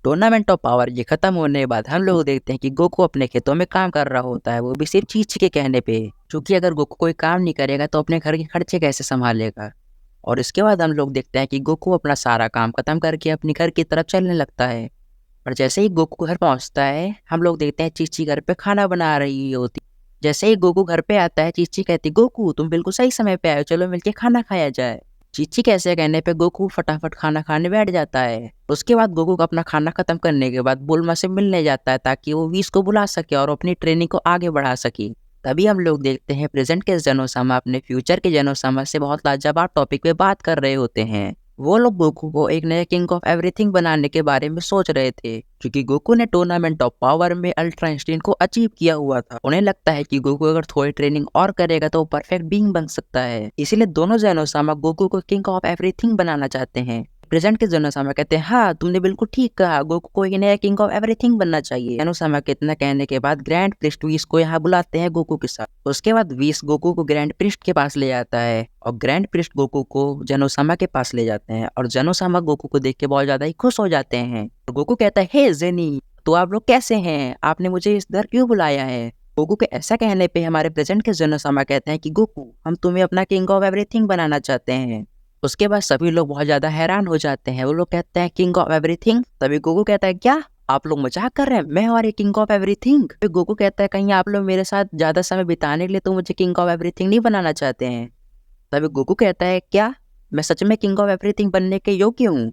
Tournament of power ये खत्म होने के बाद हम लोग देखते हैं कि गोकू अपने खेतों में काम कर रहा होता है, वो भी सिर्फ चीची के कहने पे। क्योंकि अगर गोकू कोई काम नहीं करेगा तो अपने घर के खर्चे कैसे संभालेगा। और इसके बाद हम लोग देखते हैं कि गोकू अपना सारा काम खत्म करके अपने घर की तरफ चलने लगता है। और जैसे ही गोकू घर पहुंचता है हम लोग देखते हैं चीची घर पे खाना बना रही होती। जैसे ही गोकू घर पे आता है चीची कहती, गोकू तुम बिल्कुल सही समय पे आए हो, चलो मिलके खाना खाया जाए। चीची कैसे कहने पे गोकू फटाफट खाना खाने बैठ जाता है। उसके बाद गोकू का अपना खाना खत्म करने के बाद बुल्मा से मिलने जाता है ताकि वो वीस को बुला सके और अपनी ट्रेनिंग को आगे बढ़ा सके। तभी हम लोग देखते हैं प्रेजेंट के जेनोसामा अपने फ्यूचर के जेनोसामा से बहुत लाजवाब टॉपिक पे बात कर रहे होते हैं। वो लोग गोकू को एक नए किंग ऑफ एवरीथिंग बनाने के बारे में सोच रहे थे, क्योंकि गोकू ने टूर्नामेंट ऑफ पावर में अल्ट्रा इंस्टिंक्ट को अचीव किया हुआ था। उन्हें लगता है कि गोकू अगर थोड़ी ट्रेनिंग और करेगा तो वो परफेक्ट बीइंग बन सकता है। इसीलिए दोनों जेनोसामा गोकू को किंग ऑफ एवरीथिंग बनाना चाहते हैं। प्रेजेंट के जेनोसामा कहते हैं, हाँ तुमने बिल्कुल ठीक कहा, गोकू को एक नया किंग ऑफ एवरीथिंग बनना चाहिए। जेनोसामा के इतना कहने के बाद ग्रैंड प्रिस्ट वीस को यहाँ बुलाते हैं गोकू के साथ। उसके बाद वीस गोकू को ग्रैंड प्रिस्ट के पास ले आता है और ग्रैंड प्रिस्ट गोकू को जेनोसामा के पास ले जाते हैं। और जेनोसामा गोकू को देख के बहुत ज्यादा ही खुश हो जाते हैं। और गोकू कहता है, हे जेनी, तो आप लोग कैसे हैं, आपने मुझे इस घर क्यों बुलाया है। गोकू के ऐसा कहने पे हमारे प्रेजेंट के जेनोसामा कहते हैं कि गोकू हम तुम्हें अपना किंग ऑफ एवरीथिंग बनाना चाहते हैं। उसके बाद सभी लोग बहुत ज्यादा हैरान हो जाते हैं। वो लोग कहते हैं किंग ऑफ एवरीथिंग। तभी गोकू कहता है, क्या आप लोग मजाक कर रहे हैं, मैं हमारे किंग ऑफ एवरीथिंग। फिर गोकू कहता है, कहीं आप लोग मेरे साथ ज्यादा समय बिताने के लिए तो मुझे किंग ऑफ एवरीथिंग नहीं बनाना चाहते हैं। तभी गोकू कहता है, क्या मैं सच में किंग ऑफ एवरीथिंग बनने के योग्य हूँ।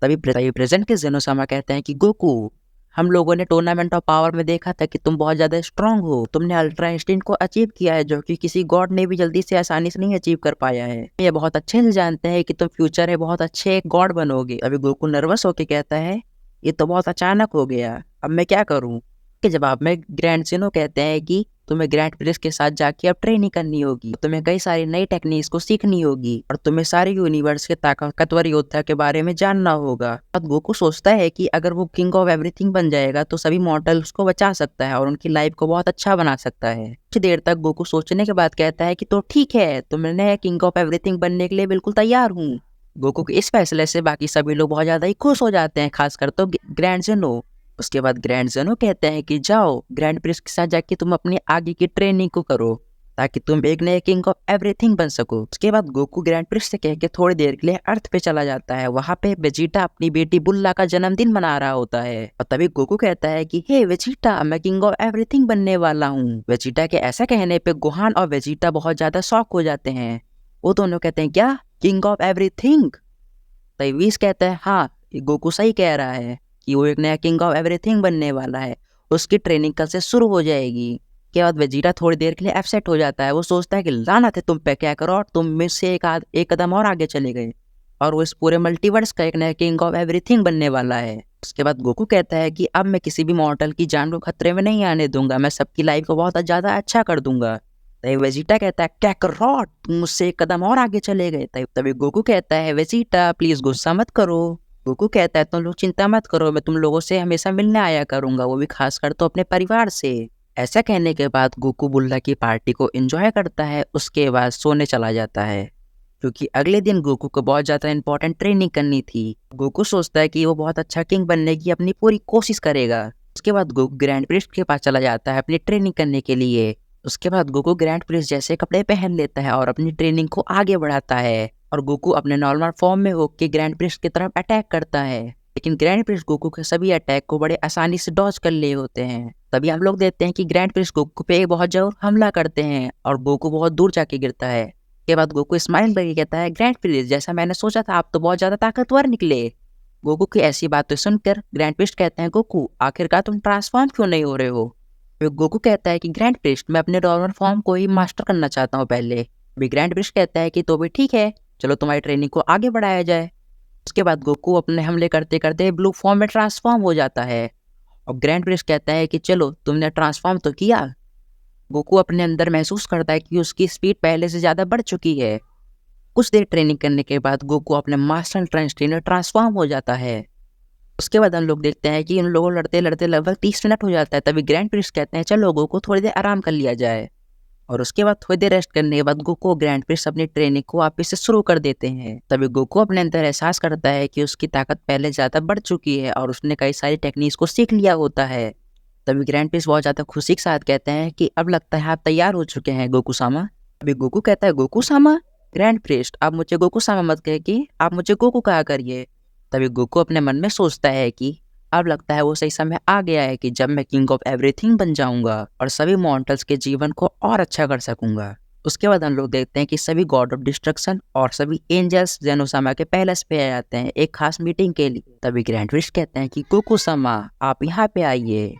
तभी प्रेजेंट के जेनोसामा कहते हैं कि गोकू हम लोगों ने टूर्नामेंट ऑफ पावर में देखा था कि तुम बहुत ज्यादा स्ट्रांग हो, तुमने अल्ट्रा इंस्टिंक्ट को अचीव किया है जो कि किसी गॉड ने भी जल्दी से आसानी से नहीं अचीव कर पाया है। ये बहुत अच्छे से जानते हैं कि तुम फ्यूचर में बहुत अच्छे एक गॉड बनोगे। अभी गोकू नर्वस होके कहता है, ये तो बहुत अचानक हो गया, अब मैं क्या करूँ। के जवाब में ग्रैंड जेनो कहते हैं कि तुम्हें ग्रैंड प्रिंस के साथ जाके अब ट्रेनिंग करनी होगी, तुम्हें कई सारी नई टेक्निक्स को सीखनी होगी और तुम्हें सारे यूनिवर्स के ताकतवर योद्धा के बारे में जानना होगा। अब गोकू सोचता है कि अगर वो किंग ऑफ एवरीथिंग बन जाएगा तो सभी मॉर्टल्स को बचा सकता है और उनकी लाइफ को बहुत अच्छा बना सकता है। कुछ देर तक गोकू सोचने के बाद कहता है कि तो ठीक है, तो मैं किंग ऑफ एवरीथिंग बनने के लिए बिल्कुल तैयार हूँ। गोकू के इस फैसले से बाकी सभी लोग बहुत ज्यादा ही खुश हो जाते हैं, खासकर तो ग्रैंड जेनो। उसके बाद ग्रैंड जेनो कहते हैं कि जाओ ग्रैंड प्रिंस के साथ जाके तुम अपनी आगे की ट्रेनिंग को करो ताकि तुम एक नए किंग ऑफ एवरीथिंग बन सको। उसके बाद गोकू ग्रैंड प्रिंस से कह के थोड़ी देर के लिए अर्थ पे चला जाता है। वहां पे वेजिटा अपनी बेटी बुल्ला का जन्मदिन मना रहा होता है और तभी गोकू कहता है कि हे वेजिटा, मैं किंग ऑफ एवरीथिंग बनने वाला हूँ। वेजिटा के ऐसा कहने पे गोहान और वेजिटा बहुत ज्यादा शॉक हो जाते हैं। वो दोनों कहते हैं, क्या किंग ऑफ एवरीथिंग। तभी वीस कहता है, हाँ ये गोकू सही कह रहा है कि वो एक नया किंग ऑफ एवरीथिंग बनने वाला है, उसकी ट्रेनिंग कल से शुरू हो जाएगी। के बाद वेजिटा थोड़ी देर के लिए अपसेट हो जाता है। वो सोचता है कि लानत है तुम पे, क्या करो और तुम में से एक कदम और आगे चले गए और वो इस पूरे मल्टीवर्स का एक नया किंग ऑफ एवरीथिंग बनने वाला है। उसके बाद गोकू कहता है कि अब मैं किसी भी मॉर्टल की जान को खतरे में नहीं आने दूंगा, मैं सबकी लाइफ को बहुत ज्यादा अच्छा कर दूंगा। तभी वेजिटा कहता है, क्या कर रहा, तुम मुझसे एक कदम और आगे चले गए। तभी गोकू कहता है, वेजिटा प्लीज गुस्सा मत करो। गोकू कहता है, तुम लोग चिंता मत करो, मैं तुम लोगों से हमेशा मिलने आया करूंगा, वो भी खासकर तो अपने परिवार से। ऐसा कहने के बाद गोकू बुल्ला की पार्टी को एंजॉय करता है। उसके बाद सोने चला जाता है क्योंकि अगले दिन गोकू को बहुत ज्यादा इंपॉर्टेंट ट्रेनिंग करनी थी। गोकू सोचता है कि वो बहुत अच्छा किंग बनने की अपनी पूरी कोशिश करेगा। उसके बाद गोकू ग्रैंड प्रिस्ट के पास चला जाता है अपनी ट्रेनिंग करने के लिए। उसके बाद गोकू ग्रैंड प्रिस्ट जैसे कपड़े पहन लेता है और अपनी ट्रेनिंग को आगे बढ़ाता है और गोकू अपने नॉर्मल फॉर्म में होकर ग्रैंड प्रिस्ट की तरफ अटैक करता है। लेकिन ग्रैंड प्रिस्ट गोकू के सभी अटैक को बड़े आसानी से डॉज कर लिए होते हैं। तभी हम लोग देखते हैं कि ग्रैंड प्रिस्ट गोकू पे बहुत जोर हमला करते हैं और गोकू बहुत दूर जाके गिरता है। के बाद गोकू स्माइल करके कहता है, ग्रैंड प्रिस्ट जैसा मैंने सोचा था, आप तो बहुत ज्यादा ताकतवर निकले। गोकू की ऐसी बातें सुनकर ग्रैंड प्रिस्ट कहते हैं, गोकू आखिरकार तुम ट्रांसफॉर्म क्यों नहीं हो रहे हो। फिर गोकू कहता है कि ग्रैंड प्रिस्ट मैं अपने नॉर्मल फॉर्म को ही मास्टर करना चाहता हूँ पहले। अभी ग्रैंड प्रिस्ट कहता है कि तो भी ठीक है, चलो तुम्हारी ट्रेनिंग को आगे बढ़ाया जाए। उसके बाद गोकू अपने हमले करते करते ब्लू फॉर्म में ट्रांसफॉर्म हो जाता है और ग्रैंड प्रिस्ट कहता है कि चलो तुमने ट्रांसफॉर्म तो किया। गोकू अपने अंदर महसूस करता है कि उसकी स्पीड पहले से ज्यादा बढ़ चुकी है। कुछ देर ट्रेनिंग करने के बाद गोकू अपने मास्टर ट्रेनर ट्रांसफॉर्म हो जाता है। उसके बाद हम लोग देखते हैं कि उन लोगों लड़ते लड़ते लगभग 30 मिनट हो जाता है। तभी ग्रैंड प्रिस्ट कहते हैं, चलो गोकू थोड़ी देर आराम कर लिया जाए। और उसके बाद थोड़ी देर रेस्ट करने के बाद गोकू और ग्रैंड प्रिंस अपनी ट्रेनिंग को वापस से शुरू कर देते हैं। तभी गोकू अपने अंदर एहसास करता है कि उसकी ताकत पहले ज़्यादा बढ़ चुकी है और उसने कई सारी टेक्निक्स को सीख लिया होता है। तभी ग्रैंड प्रिंस बहुत ज़्यादा खुशी के साथ कहते हैं कि अब लगता है आप तैयार हो चुके हैं गोकू सामा। अभी गोकू कहता है गोकू सामा? ग्रैंड प्रिंस आप मुझे गोकू सामा मत कहे कि आप मुझे गोकू कहा करिए। तभी गोकू अपने मन में सोचता है कि अब लगता है वो सही समय आ गया है कि जब मैं किंग ऑफ एवरीथिंग बन जाऊंगा और सभी मॉर्टल्स के जीवन को और अच्छा कर सकूंगा। उसके बाद हम लोग देखते हैं कि सभी गॉड ऑफ डिस्ट्रक्शन और सभी एंजल्स जेनोसामा के पैलेस पे आ जाते हैं एक खास मीटिंग के लिए। तभी ग्रैंड प्रिंस कहते हैं कि गोकू सामा आप यहाँ पे आइए।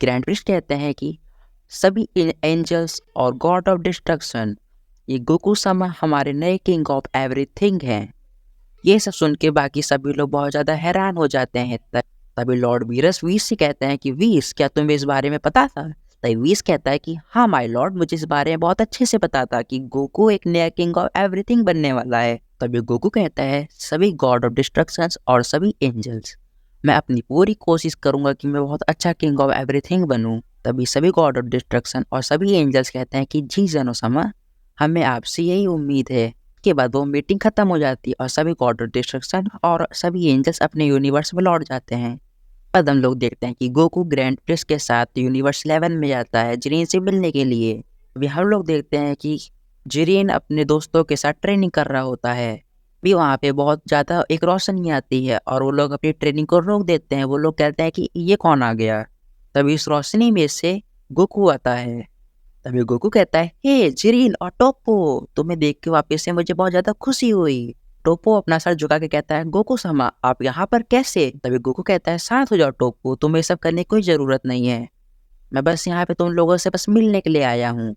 ग्रैंड प्रिंस कहते हैं कि सभी एंजल्स और गॉड ऑफ डिस्ट्रक्शन, ये गोकू सामा हमारे नए किंग ऑफ एवरीथिंग हैं। ये सब सुन के बाकी सभी लोग बहुत ज़्यादा हैरान हो जाते हैं। तभी लॉर्ड वीरस वीस से कहते हैं कि वीस क्या तुम्हें इस बारे में पता था? तभी वीस कहता है कि हाँ माय लॉर्ड, मुझे इस बारे में बहुत अच्छे से पता था कि गोकू एक नया किंग ऑफ एवरीथिंग बनने वाला है। तभी गोकू कहता है सभी गॉड ऑफ डिस्ट्रक्शंस और सभी एंजल्स, मैं अपनी पूरी कोशिश करूंगा कि मैं बहुत अच्छा किंग ऑफ एवरीथिंग बनूं। तभी सभी गॉड ऑफ डिस्ट्रक्शन और सभी एंजल्स कहते हैं कि जी जेनोसामा, हमें आपसे यही उम्मीद है। के बाद वो मीटिंग खत्म हो जाती है और सभी गॉड ऑफ डिस्ट्रक्शन और सभी एंजल्स अपने यूनिवर्स में लौट जाते हैं। बाद हम लोग देखते हैं कि गोकू ग्रैंड प्रिंस के साथ यूनिवर्स 11 में जाता है जिरीन से मिलने के लिए। अभी हम लोग देखते हैं कि जिरीन अपने दोस्तों के साथ ट्रेनिंग कर रहा होता है। भी वहाँ पे बहुत ज़्यादा एक रोशनी आती है और वो लोग अपनी ट्रेनिंग को रोक देते हैं। वो लोग कहते हैं कि ये कौन आ गया? तभी इस रोशनी में से गोकू आता है। तभी गोकू कहता है हे जिरीन और टोप्पो, तुम्हें देख के वापस से मुझे बहुत ज़्यादा खुशी हुई। टोप्पो अपना सर झुका के कहता है गोकू सामा आप यहाँ पर कैसे? तभी गोकू कहता है शांत हो जाओ टोप्पो, तुम्हें सब करने की कोई ज़रूरत नहीं है, मैं बस यहाँ पे तुम लोगों से बस मिलने के लिए आया हूँ।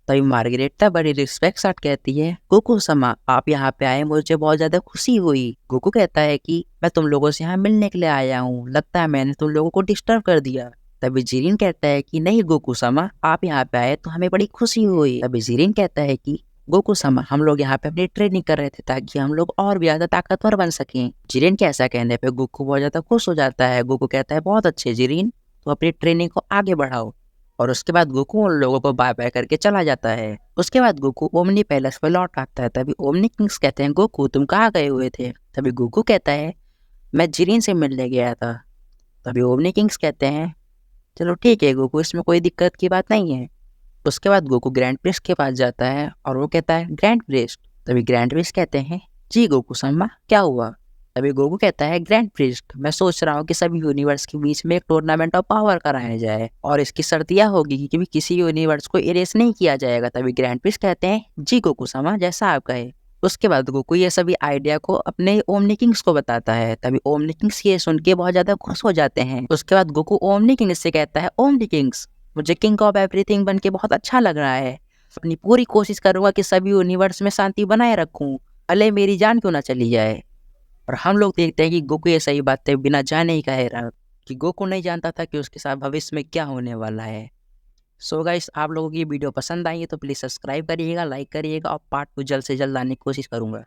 तभी मार्गरेटा बड़ी रिस्पेक्ट साथ कहती है गोकू सामा आप यहाँ पे आए मुझे बहुत ज़्यादा खुशी हुई। गोकू कहता है कि मैं तुम लोगों से यहाँ मिलने के लिए आया हूँ, लगता है मैंने तुम लोगों को डिस्टर्ब कर दिया। तभी जिरीन कहता है कि नहीं गोकू सामा आप यहाँ पे आए तो हमें बड़ी खुशी हुई। तभी जिरीन कहता है कि गोकू सामा हम लोग यहाँ पे अपनी ट्रेनिंग कर रहे थे ताकि हम लोग और भी ज्यादा ताकतवर बन सकें। जिरीन के ऐसा कहने पे गोकू बहुत ज्यादा खुश हो जाता है। गोकू कहता है बहुत अच्छे जिरीन, तो अपनी ट्रेनिंग को आगे बढ़ाओ। और उसके बाद गोकू उन लोगों को बाय बाय करके चला जाता है। उसके बाद गोकू ओमनी पैलेस पे लौट आता है। तभी ओमनी किंग्स कहते हैं गोकू तुम कहाँ गए हुए थे? तभी गोकू कहता है मैं जिरीन से मिलने गया था। तभी ओमनी किंग्स कहते हैं चलो ठीक है गोकू, इसमें कोई दिक्कत की बात नहीं है। उसके बाद गोकू ग्रैंड प्रिंस के पास जाता है और वो कहता है ग्रैंड प्रिंस। तभी ग्रैंड प्रिंस कहते हैं जी गोकू सम्मा क्या हुआ? तभी गोकू कहता है ग्रैंड प्रिंस मैं सोच रहा हूँ कि सभी यूनिवर्स के बीच में एक टूर्नामेंट ऑफ पावर कराया जाए और इसकी शर्त यह होगी कि कभी किसी यूनिवर्स को इरेज नहीं किया जाएगा। तभी ग्रैंड प्रिंस कहते हैं जी गोकू सम्मा जैसा आप कहे। उसके बाद गोकू ये सभी आइडिया को अपने ओमनी किंग्स को बताता है। तभी ओमनी किंग्स ये सुन के बहुत ज्यादा खुश हो जाते हैं। उसके बाद गोकू ओमनी किंग्स से कहता है ओमनी किंग्स मुझे किंग ऑफ एवरीथिंग बन के बहुत अच्छा लग रहा है, अपनी पूरी कोशिश करूंगा कि सभी यूनिवर्स में शांति बनाए रखूं, भले मेरी जान क्यों ना चली जाए। और हम लोग देखते हैं कि गोकू ये सही बातें बिना जाने ही कह रहा कि गोकू नहीं जानता था कि उसके साथ भविष्य में क्या होने वाला है। सो गाइस आप लोगों की वीडियो पसंद आई है तो प्लीज़ सब्सक्राइब करिएगा, लाइक करिएगा और पार्ट 2 जल्द से जल्द लाने की कोशिश करूंगा।